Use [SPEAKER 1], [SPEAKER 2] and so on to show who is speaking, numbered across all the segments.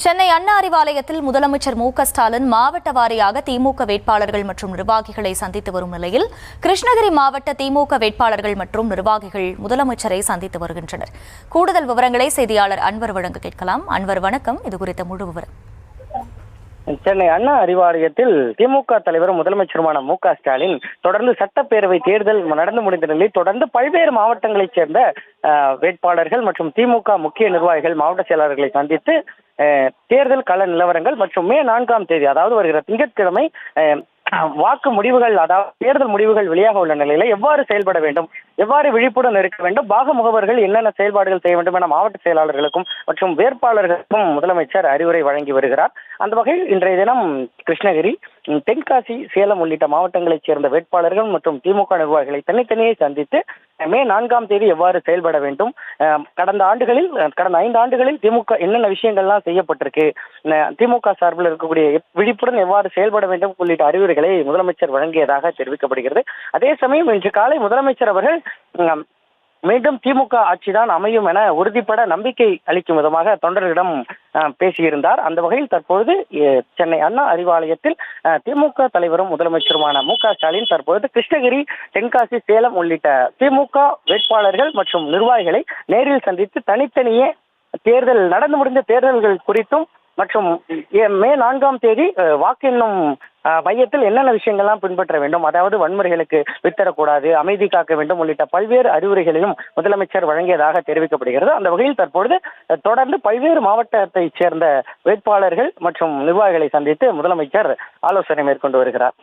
[SPEAKER 1] சென்னை அண்ணா அறிவாலயத்தில் முதலமைச்சர் மு.க.ஸ்டாலின் மாவட்ட வாரியாக திமுக வேட்பாளர்கள் மற்றும் நிர்வாகிகளை சந்தித்து வரும் நிலையில் கிருஷ்ணகிரி மாவட்ட திமுக வேட்பாளர்கள் மற்றும் நிர்வாகிகள் முதலமைச்சரை சந்தித்து வருகின்றனர். கூடுதல் விவரங்களை செய்தியாளர் அன்வர் வழங்க கேட்கலாம். அன்வர், வணக்கம். இது குறித்த முழு விவரம்.
[SPEAKER 2] சென்னை அண்ணா அறிவாலயத்தில் திமுக தலைவரும் முதலமைச்சருமான மு.க.ஸ்டாலின் தொடர்ந்து சட்டப்பேரவை தேர்தல் நடந்து முடிந்த நிலையில் தொடர்ந்து பல்வேறு மாவட்டங்களைச் சேர்ந்த வேட்பாளர்கள் மற்றும் திமுக முக்கிய நிர்வாகிகள் மாவட்ட செயலாளர்களை சந்தித்து தேர்தல் கள நிலவரங்கள் மற்றும் மே 4ஆம் தேதி, அதாவது வருகிற திங்கட்கிழமை வாக்கு முடிவுகள், அதாவது தேர்தல் முடிவுகள் வெளியாக உள்ள நிலையில எவ்வாறு செயல்பட வேண்டும், எவ்வாறு விழிப்புடன் இருக்க வேண்டும், பாக முகவர்கள் என்னென்ன செயல்பாடுகள் செய்ய வேண்டும் என மாவட்ட செயலாளர்களுக்கும் மற்றும் வேட்பாளர்களுக்கும் முதலமைச்சர் அறிவுரை வழங்கி வருகிறார். அந்த வகையில் இன்றைய தினம் கிருஷ்ணகிரி, தென்காசி, சேலம் உள்ளிட்ட மாவட்டங்களைச் சேர்ந்த வேட்பாளர்கள் மற்றும் திமுக நிர்வாகிகளை தனித்தனியே சந்தித்து மே 4ஆம் தேதி எவ்வாறு செயல்பட வேண்டும், கடந்த 5 ஆண்டுகளில் திமுக என்னென்ன விஷயங்கள்லாம் செய்யப்பட்டிருக்கு, திமுக சார்பில் இருக்கக்கூடிய விழிப்புடன் எவ்வாறு செயல்பட வேண்டும் உள்ளிட்ட அறிவுரைகளை முதலமைச்சர் வழங்கியதாக தெரிவிக்கப்படுகிறது. அதே சமயம் இன்று காலை முதலமைச்சர் அவர்கள் மீண்டும் திமுக ஆட்சிதான் அமையும் என உறுதிப்பட நம்பிக்கை அளிக்கும் விதமாக தொண்டர்களிடம் பேசியிருந்தார். அந்த வகையில் தற்பொழுது சென்னை அண்ணா அறிவாலயத்தில் திமுக தலைவரும் முதலமைச்சருமான மு.க.ஸ்டாலின் தற்பொழுது கிருஷ்ணகிரி, தென்காசி, சேலம் உள்ளிட்ட திமுக வேட்பாளர்கள் மற்றும் நிர்வாகிகளை நேரில் சந்தித்து தனித்தனியே நடந்து முடிந்த தேர்தல்கள் குறித்தும் மற்றும் மே 4ஆம் தேதி வாக்கு எண்ணும் மையத்தில் என்னென்ன விஷயங்கள்லாம் பின்பற்ற வேண்டும், அதாவது வன்முறைகளுக்கு வித்தரக்கூடாது, அமைதி காக்க வேண்டும் உள்ளிட்ட பல்வேறு அறிவுரைகளையும் முதலமைச்சர் வழங்கியதாக தெரிவிக்கப்படுகிறது. அந்த வகையில் தற்பொழுது தொடர்ந்து பல்வேறு மாவட்டத்தைச் சேர்ந்த வேட்பாளர்கள் மற்றும் நிர்வாகிகளை சந்தித்து முதலமைச்சர் ஆலோசனை மேற்கொண்டு வருகிறார்.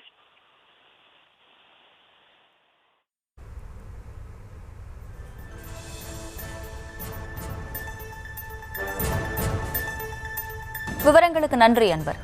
[SPEAKER 1] விவரங்களுக்கு நன்றி, அன்பர்.